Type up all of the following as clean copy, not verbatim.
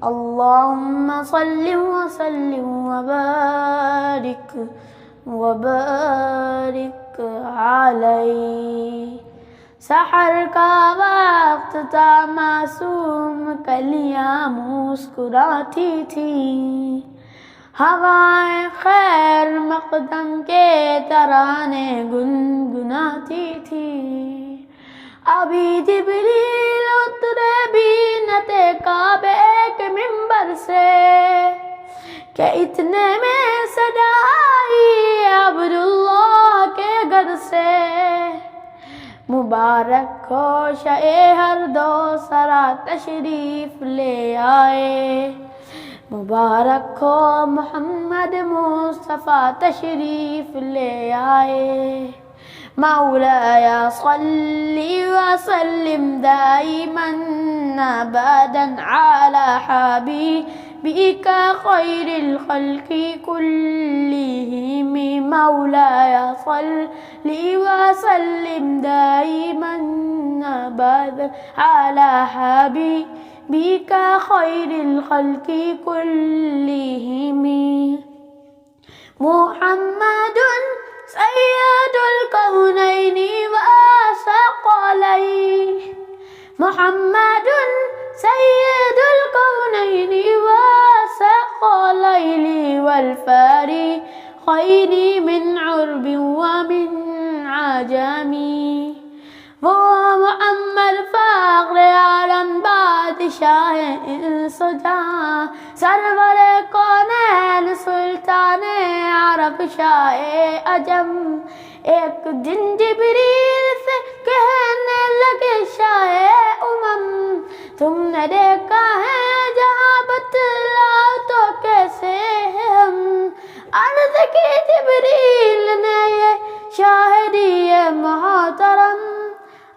अल्लाहुम्मा सल्लि व सल्लिम व बारिक अलैहि। सहर का वक्त था, मासूम कलियां मुस्कुराती थी, हवाएं खैर मकदम के तराने गुनगुनाती थी। अभी जिब्रील उतरे भी न थे काबे के मिंबर से, कि इतने में सदा आई अब्दुल्लाह के घर से। मुबारक हो शए हर दो सरा तशरीफ ले आए, मुबारक हो मोहम्मद मुस्तफ़ा तशरीफ ले आए। मौलाया सल्ली व सल्लिम दाइमन अबदन अला हबीबिका खैरिल खल्क़ि कुल्लिहिम। मौलाया सल्ली व सल्लिम दाइमन अबदन अला हबीबिका खैरिल खल्क़ि कुल्लिहिम। मुहम्मदुन सय्यदुल कौनैनि व सकलैनि। मुहम्मदुन सय्यदुल कौनैनि व सकलैनि वल फरीक़ैनि मिन उर्बिन व मिन अजमी। वो मुअम्मर फ़ख्र आलम बादशाह इंस जहां, सरवर कौनैन सुल्तान अरब शाहे अजम। एक दिन जिब्रील से कहने लगे शाहे उमम, तुमने देखा है जहां, बतलाओ तो कैसे है हम। अर्ज़ की जिब्रील ने ये शाहिदी मोहतरम,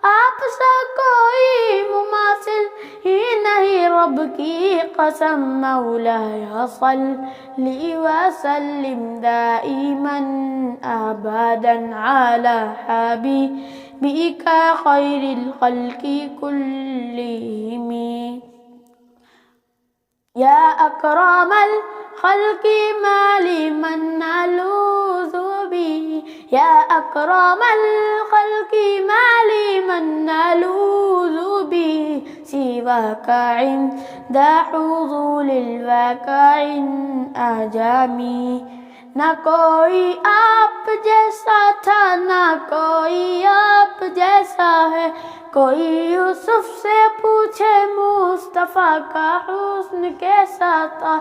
आपसा कोई मुमासिल ही नहीं रब की कसम। मौलाया सल्ली व सल्लिम दाइमन अबदन अला हबीबिका खैरिल खल्क़ि कुल्लिहिम। या अकरमल खल्क़ि माली मन अलूज़ु बिही, या अकरमल खल्क़ि माली मन अलूज़ु बिही, सिवाका इंद हुज़ूलिल वाक़िइन अजमी। न कोई आप जैसा था, न कोई आप जैसा है, कोई यूसुफ से पूछे मुस्तफ़ा का हुस्न कैसा था।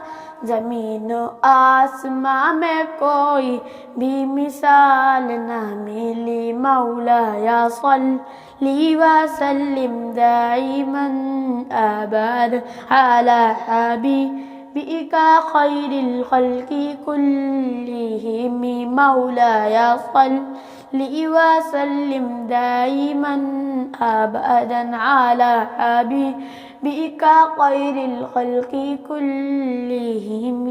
ज़मीन व आसमां में कोई भी मिसाल न मिली। मौलाया सल्ली व सल्लिम दाइमन अबदन अला हबीबिका खैरिल खल्क़ि कुल्लिहिम। मौलाया सल्ली व सल्लिम दाइमन अबदन अला हबीबिका खैरिल खल्क़ि कुल्लिहिम।